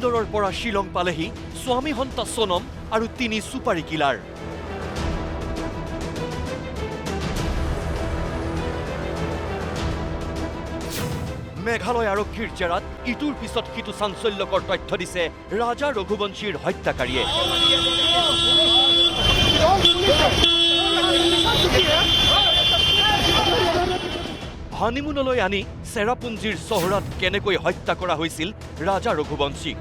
ইন্দোৰৰ পৰা শ্বিলং পালেহি স্বামী হন্তা সোনম আৰু 3 সুপাৰী কিলাৰ। মেঘালয় আৰক্ষীৰ জেৰাত ইটোৰ পিছত সিটো চাঞ্চল্যকৰ তথ্য দিছে ৰাজা ৰঘুবংশীৰ হত্যাকাৰীয়ে। হানিমুনলৈ আনি চেৰাপুঞ্জীৰ চহৰাত কেনেকৈ হত্যা কৰা হৈছিল ৰাজা ৰঘুবংশীক।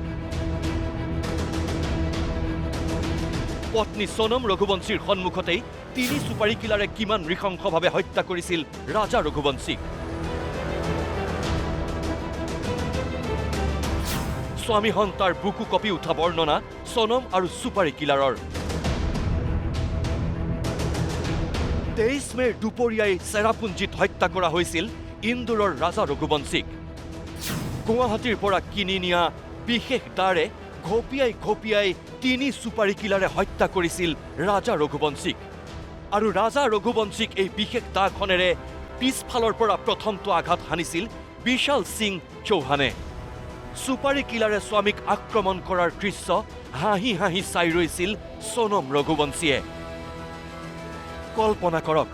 পত্নী সোনম ৰঘুবংশীৰ সন্মুখতেই 3 সুপাৰী কিলাৰে কিমান নৃশংসভাৱে হত্যা কৰিছিল ৰাজা ৰঘুবংশীক। স্বামী হন্তাৰ বুকু কপি উঠা বৰ্ণনা সোনম আৰু সুপাৰী কিলাৰৰ। 23 মেৰ দুপৰীয়াই চেৰাপুঞ্জীত হত্যা কৰা হৈছিল ইন্দোৰৰ ৰাজা ৰঘুবংশীক। গুৱাহাটীৰ পৰা কিনি নিয়া বিশেষ দাৰে ঘপিয়াই 3 সুপাৰী কিলাৰে হত্যা কৰিছিল ৰাজা ৰঘুবংশীক। আৰু ৰাজা ৰঘুবংশীক এই বিশেষ দাখনেৰে পিছফালৰ পৰা প্ৰথমটো আঘাত হানিছিল বিশাল সিং চৌহানে। সুপাৰী কিলাৰে স্বামীক আক্ৰমণ কৰাৰ দৃশ্য হাঁহি হাঁহি চাই ৰৈছিল সোনম ৰঘুবংশীয়ে। কল্পনা কৰক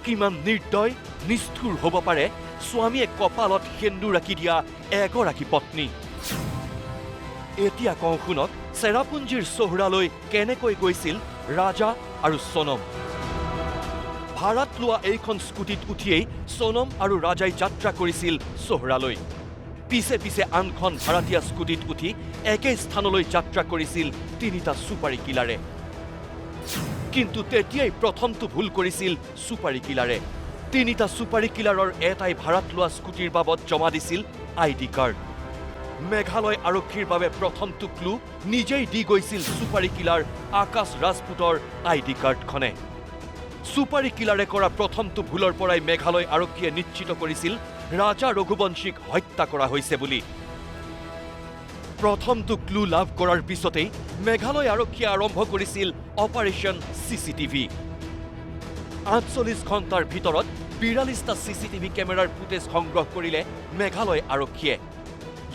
কিমান নিৰ্দয় নিষ্ঠুৰ হ'ব পাৰে স্বামীয়ে কপালত সেন্দুৰ ৰাখি দিয়া এগৰাকী পত্নী। এতিয়া কওঁ শুনক চেৰাপুঞ্জীৰ চহৰালৈ কেনেকৈ গৈছিল ৰাজা আৰু সোনম। ভাড়াত লোৱা এইখন স্কুটিত উঠিয়েই সোনম আৰু ৰাজাই যাত্ৰা কৰিছিল চহৰালৈ। পিছে পিছে আনখন ভাড়াতীয়া স্কুটিত উঠি একে স্থানলৈ যাত্ৰা কৰিছিল 3টা সুপাৰী কিলাৰে। কিন্তু তেতিয়াই প্ৰথমটো ভুল কৰিছিল সুপাৰী কিলাৰে। 3টা সুপাৰী কিলাৰৰ এটাই ভাড়াত লোৱা স্কুটিৰ বাবদ জমা দিছিল ID কাৰ্ড। মেঘালয় আৰক্ষীৰ বাবে প্ৰথমটো ক্লু নিজেই দি গৈছিল সুপাৰী কিলাৰ আকাশ ৰাজপুতৰ ID কাৰ্ডখনে। সুপাৰী কিলাৰে কৰা প্ৰথমটো ভুলৰ পৰাই মেঘালয় আৰক্ষীয়ে নিশ্চিত কৰিছিল ৰাজা ৰঘুবংশীক হত্যা কৰা হৈছে বুলি। প্ৰথমটো ক্লু লাভ কৰাৰ পিছতেই মেঘালয় আৰক্ষীয়ে আৰম্ভ কৰিছিল অপাৰেশ্যন CCTV। 48 ঘণ্টাৰ ভিতৰত 42টা CCTV কেমেৰাৰ ফুটেজ সংগ্ৰহ কৰিলে মেঘালয় আৰক্ষীয়ে,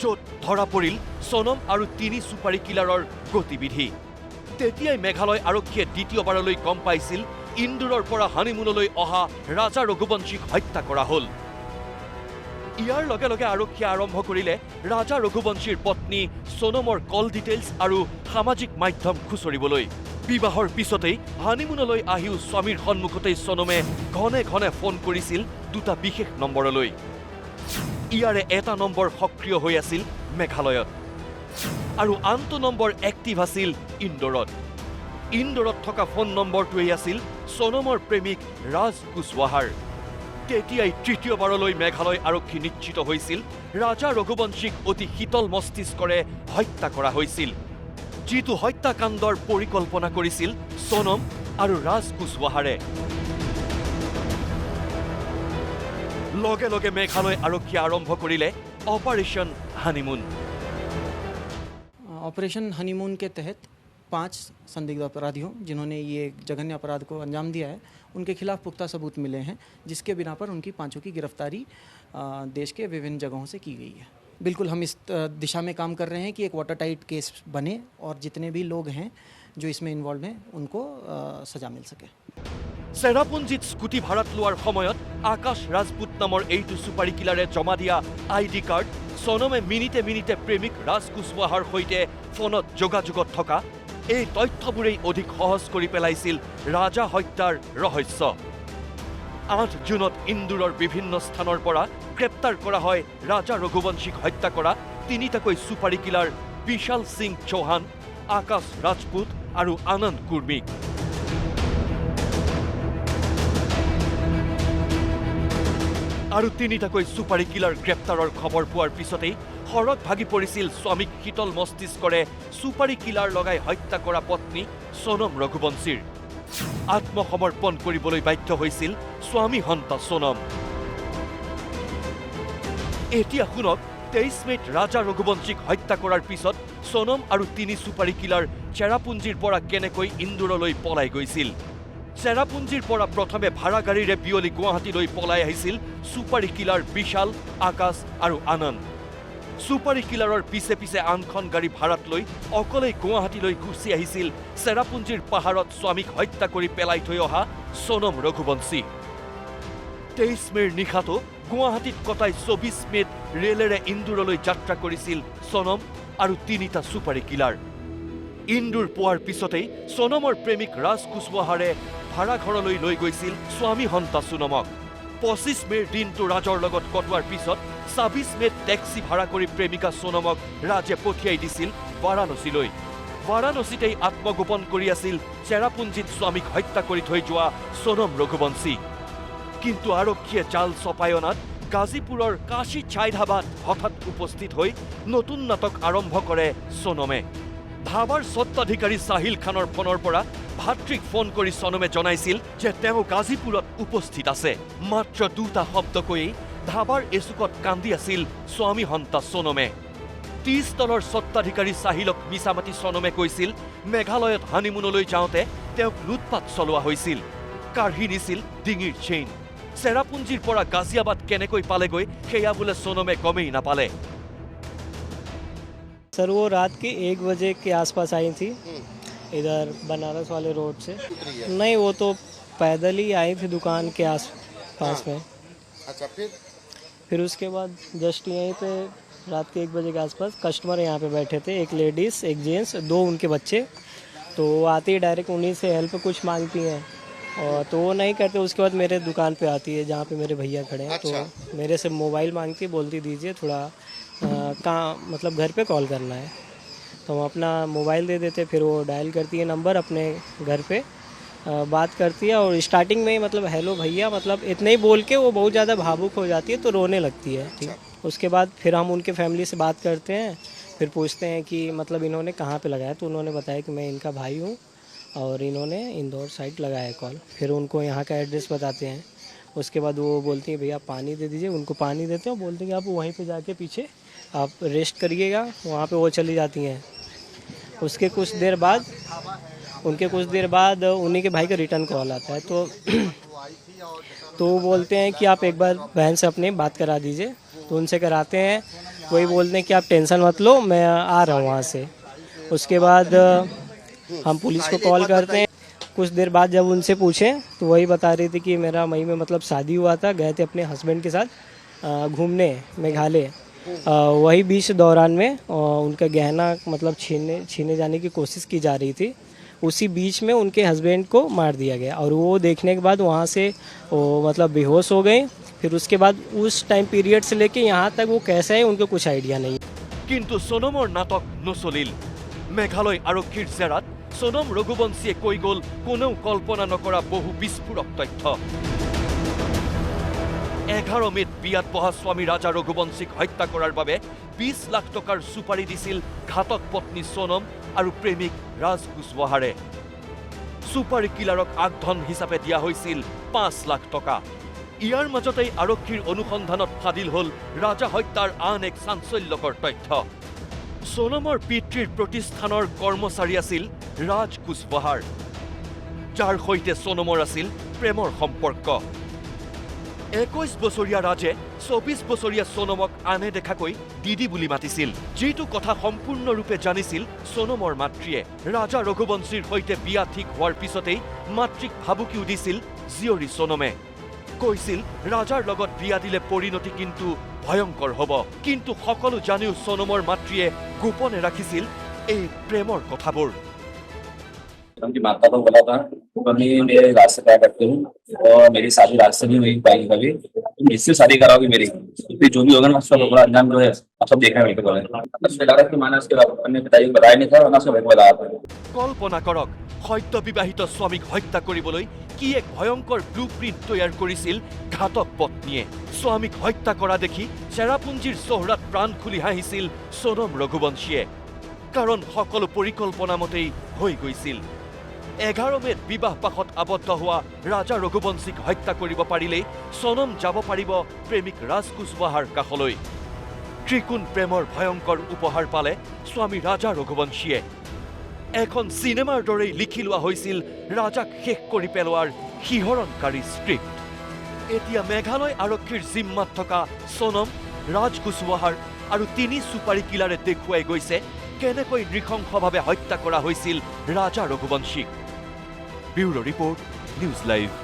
য'ত ধৰা পৰিল সোনম আৰু 3 সুপাৰী কিলাৰৰ গতিবিধি। তেতিয়াই মেঘালয় আৰক্ষীয়ে দ্বিতীয়বাৰলৈ গম পাইছিল ইন্দোৰৰ পৰা হানিমুনলৈ অহা ৰাজা ৰঘুবংশীক হত্যা কৰা হ'ল। ইয়াৰ লগে লগে আৰক্ষীয়ে আৰম্ভ কৰিলে ৰাজা ৰঘুবংশীৰ পত্নী সোনমৰ কল ডিটেইলছ আৰু সামাজিক মাধ্যম খুচৰিবলৈ। বিবাহৰ পিছতেই হানিমুনলৈ আহিও স্বামীৰ সন্মুখতেই সোনমে ঘনে ঘনে ফোন কৰিছিল 2টা বিশেষ নম্বৰলৈ। ইয়াৰে এটা নম্বৰ সক্ৰিয় হৈ আছিল মেঘালয়ত আৰু আনটো নম্বৰ এক্টিভ আছিল ইন্দোৰত। ইন্দোৰত থকা ফোন নম্বৰটোৱেই আছিল সোনমৰ প্ৰেমিক ৰাজ কুশৱাহাৰ। তেতিয়াই তৃতীয়বাৰলৈ মেঘালয় আৰক্ষী নিশ্চিত হৈছিল ৰাজা ৰঘুবংশীক অতি শীতল মস্তিষ্কৰে হত্যা কৰা হৈছিল, যিটো হত্যাকাণ্ডৰ পৰিকল্পনা কৰিছিল সোনম আৰু ৰাজ কুশৱাহাৰে। লগে লগে মেঘালয় আৰক্ষীয়ে আৰম্ভ কৰিলে অপাৰেশ্যন হানিমুন। ऑपरेशन हनीमून के तहत 5 संदिग्ध अपराधियों जिन्होंने ये जघन्य अपराध को अंजाम दिया है उनके खिलाफ पुख्ता सबूत मिले हैं, जिसके बिना पर उनकी 5 की गिरफ्तारी देश के विभिन्न जगहों से की गई है। बिल्कुल हम इस दिशा में काम कर रहे हैं कि एक वाटर टाइट केस बने और जितने भी लोग हैं जो इसमें इन्वॉल्व हैं उनको सजा मिल सके। চেৰাপুঞ্জীত স্কুটি ভাড়াত লোৱাৰ সময়ত আকাশ ৰাজপুত নামৰ এইটো সুপাৰী কিলাৰে জমা দিয়া ID কাৰ্ড সোনমে মিনিটে মিনিটে প্ৰেমিক ৰাজ কুশৱাহাৰ সৈতে ফোনত যোগাযোগত থকা এই তথ্যবোৰেই অধিক সহজ কৰি পেলাইছিল ৰাজা হত্যাৰ ৰহস্য। 8 জুনত ইন্দোৰৰ বিভিন্ন স্থানৰ পৰা গ্ৰেপ্তাৰ কৰা হয় ৰাজা ৰঘুবংশীক হত্যা কৰা 3টাকৈ সুপাৰী কিলাৰ বিশাল সিং চৌহান, আকাশ ৰাজপুত আৰু আনন্দ কুৰ্মীক। আৰু 3টাকৈ সুপাৰী কিলাৰ গ্ৰেপ্তাৰৰ খবৰ পোৱাৰ পিছতেই সৰগ ভাগি পৰিছিল স্বামীক শীতল মস্তিষ্কৰে সুপাৰী কিলাৰ লগাই হত্যা কৰা পত্নী সোনম ৰঘুবংশীৰ। আত্মসমৰ্পণ কৰিবলৈ বাধ্য হৈছিল স্বামী হন্তা সোনম। এতিয়া শুনক 23 মেত ৰাজা ৰঘুবংশীক হত্যা কৰাৰ পিছত সোনম আৰু 3 সুপাৰী কিলাৰ চেৰাপুঞ্জীৰ পৰা কেনেকৈ ইন্দোৰলৈ পলাই গৈছিল। চেৰাপুঞ্জীৰ পৰা প্ৰথমে ভাড়া গাড়ীৰে বিয়লি গুৱাহাটীলৈ পলাই আহিছিল সুপাৰী কিলাৰ বিশাল, আকাশ আৰু আনন্দ। সুপাৰী কিলাৰৰ পিছে পিছে আনখন গাড়ী ভাড়াত লৈ অকলেই গুৱাহাটীলৈ গুচি আহিছিল চেৰাপুঞ্জীৰ পাহাৰত স্বামীক হত্যা কৰি পেলাই থৈ অহা সোনম ৰঘুবংশী। 23 মেৰ নিশাটো গুৱাহাটীত কটাই 24 মেত ৰেলেৰে ইন্দোৰলৈ যাত্ৰা কৰিছিল সোনম আৰু 3টা সুপাৰী কিলাৰ। ইন্দোৰ পোৱাৰ পিছতেই সোনমৰ প্ৰেমিক ৰাজ কুশৱাহাৰে ভাড়াঘৰলৈ লৈ গৈছিল স্বামী হন্তা সোনমক। 25 মেৰ দিনটো ৰাজৰ লগত কটোৱাৰ পিছত 26 মেত টেক্সি ভাড়া কৰি প্ৰেমিকা সোনমক ৰাজে পঠিয়াই দিছিল বাৰাণসীলৈ। বাৰাণসীতেই আত্মগোপন কৰি আছিল চেৰাপুঞ্জীত স্বামীক হত্যা কৰি থৈ যোৱা সোনম ৰঘুবংশী। কিন্তু আৰক্ষীয়ে জাল চপাই অনাত গাজীপুৰৰ কাশী চাই ধাবাত হঠাৎ উপস্থিত হৈ নতুন নাটক আৰম্ভ কৰে সোনমে। ধাবাৰ স্বত্বাধিকাৰী সাহিল খানৰ ফোনৰ পৰা ভাতৃক ফোন কৰি সোনমে জনাইছিল যে তেওঁ গাজীপুৰত উপস্থিত আছে। মাত্ৰ 2টা শব্দ কৈয়ে ধাবাৰ এচুকত কান্দি আছিল স্বামী হন্তা সোনমে। 30 তলৰ স্বত্বাধিকাৰী সাহিলক মিছা মাতি সোনমে কৈছিল মেঘালয়ত হানিমুনলৈ যাওঁতে তেওঁক লুটপাট চলোৱা হৈছিল, কাঢ়ি নিছিল ডিঙিৰ চেইন। চেৰাপুঞ্জীৰ পৰা গাজিয়াবাদ কেনেকৈ পালেগৈ সেয়া বোলে সোনমে গমেই নাপালে। सर वो रात के 1 बजे के आसपास आई थी इधर बनारस वाले रोड से। नहीं, वो तो पैदल ही आई थी दुकान के आस पास में। अच्छा, फिर उसके बाद जस्ट यहीं पे रात के 1 बजे के आसपास कस्टमर यहाँ पे बैठे थे, एक लेडीज़ एक जेंट्स, 2 उनके बच्चे। तो वो आती ही डायरेक्ट उन्हीं से हेल्प कुछ मांगती हैं और तो वो नहीं करते। उसके बाद मेरे दुकान पे आती है जहाँ पे मेरे भैया खड़े हैं। तो मेरे से मोबाइल मांगती है, बोलती दीजिए थोड़ा कहाँ मतलब घर पे कॉल करना है। तो हम अपना मोबाइल दे देते, फिर वो डायल करती है नंबर अपने घर पे, बात करती है और स्टार्टिंग में ही मतलब हेलो भैया मतलब इतने ही बोल के वो बहुत ज़्यादा भावुक हो जाती है तो रोने लगती है। ठीक, उसके बाद फिर हम उनके फैमिली से बात करते हैं, फिर पूछते हैं कि मतलब इन्होंने कहाँ पे लगाया। तो उन्होंने बताया कि मैं इनका भाई हूँ और इन्होंने इंदौर साइड लगाया कॉल। फिर उनको यहाँ का एड्रेस बताते हैं। उसके बाद वो बोलती हैं भैया पानी दे दीजिए, उनको पानी देते हैं, बोलते हैं कि आप वहीं पे जाके पीछे आप रेस्ट करिएगा, वहाँ पे वो चली जाती हैं। उसके कुछ देर बाद उन्हीं के भाई का रिटर्न कॉल आता है। तो वो बोलते हैं कि आप एक बार बहन से अपनी बात करा दीजिए। तो उनसे कराते हैं, वही बोलते हैं कि आप टेंशन मत लो, मैं आ रहा हूँ वहाँ से। उसके बाद हम पुलिस को कॉल करते हैं। कुछ देर बाद जब उनसे पूछें तो वही बता रही थी कि मेरा मई में मतलब शादी हुआ था, गए थे अपने हस्बैंड के साथ घूमने मेघालय। वही बीच दौरान में उनका गहना मतलब छीने जाने की कोशिश की जा रही थी। उसी बीच में उनके हस्बैंड को मार दिया गया और वो देखने के बाद वहाँ से वो मतलब बेहोश हो गए। फिर उसके बाद उस टाइम पीरियड से लेके यहाँ तक वो कैसा है उनको कुछ आइडिया नहीं। কিন্তু সোনমৰ নাটক নচলিল। মেঘালয় আৰক্ষীৰ জেৰাত সোনম ৰঘুবংশীয়ে কৈ গ'ল কোনেও কল্পনা নকৰা বহু বিস্ফোৰক তথ্য। 11 মেত বিয়াত বহা স্বামী ৰাজা ৰঘুবংশীক হত্যা কৰাৰ বাবে 20 লাখ টকাৰ সুপাৰি দিছিল ঘাতক পত্নী সোনম আৰু প্ৰেমিক ৰাজ কুশৱাহাৰে। সুপাৰি কিলাৰক আগধন হিচাপে দিয়া হৈছিল 5 লাখ টকা। ইয়াৰ মাজতেই আৰক্ষীৰ অনুসন্ধানত ফাদিল হ'ল ৰাজা হত্যাৰ আন এক চাঞ্চল্যকৰ তথ্য। সোনমৰ পিতৃৰ প্ৰতিষ্ঠানৰ কৰ্মচাৰী আছিল ৰাজ কুশৱাহাৰ, যাৰ সৈতে সোনমৰ আছিল প্ৰেমৰ সম্পৰ্ক। 21 বছৰীয়া ৰাজে 24 বছৰীয়া সোনমক আনে দেখাকৈ দিদি বুলি মাতিছিল, যিটো কথা সম্পূৰ্ণৰূপে জানিছিল সোনমৰ মাতৃয়ে। ৰাজা ৰঘুবংশীৰ সৈতে বিয়া ঠিক হোৱাৰ পিছতেই মাতৃক ভাবুকি দিছিল জীয়ৰী সোনমে। কৈছিল ৰাজাৰ লগত বিয়া দিলে পৰিণতি কিন্তু ভয়ংকৰ হ'ব। কিন্তু সকলো জানিও সোনমৰ মাতৃয়ে গোপনে ৰাখিছিল এই প্ৰেমৰ কথাবোৰ। उनकी माता को बोला था मम्मी मेरे राज से प्यार करते हूँ और मेरी शादी राज से नहीं हुई पाएगी कभी, तुम जिससे शादी कराओगी मेरी, फिर जो भी होगा ना उसका बड़ा अंजाम जो है आप सब देखना है। बोले उसने लगा कि मैंने उसके अपने पिताजी को बताया नहीं था और ना उसका बताया था। কল্পনা কৰক, সদ্য বিবাহিত স্বামীক হত্যা কৰিবলৈ কি এক ভয়ংকৰ ব্লুপ্ৰিণ্ট তৈয়াৰ কৰিছিল ঘাতক পত্নীয়ে। স্বামীক হত্যা কৰা দেখি চেৰাপুঞ্জীৰ চহৰাত প্ৰাণ খুলি হাঁহিছিল সোনম ৰঘুবংশীয়ে, কাৰণ সকলো পৰিকল্পনা মতেই হৈ গৈছিল। 11 মেত বিবাহ পাশত আবদ্ধ হোৱা ৰাজা ৰঘুবংশীক হত্যা কৰিব পাৰিলেই সোনম যাব পাৰিব প্ৰেমিক ৰাজ কুশৱাহাৰ কাষলৈ। ত্ৰিকোণ প্ৰেমৰ ভয়ংকৰ উপহাৰ পালে স্বামী ৰাজা ৰঘুবংশীয়ে। এখন চিনেমাৰ দৰেই লিখি লোৱা হৈছিল ৰাজাক শেষ কৰি পেলোৱাৰ শিহৰণকাৰী স্ক্ৰিপ্ট। এতিয়া মেঘালয় আৰক্ষীৰ জিম্মাত থকা সোনম ৰাজ কুশৱাহাৰ আৰু 3 ছুপাৰী কিলাৰে দেখুৱাই গৈছে কেনেকৈ নৃশংসভাৱে হত্যা কৰা হৈছিল ৰাজা ৰঘুবংশীক। Bureau report, news live.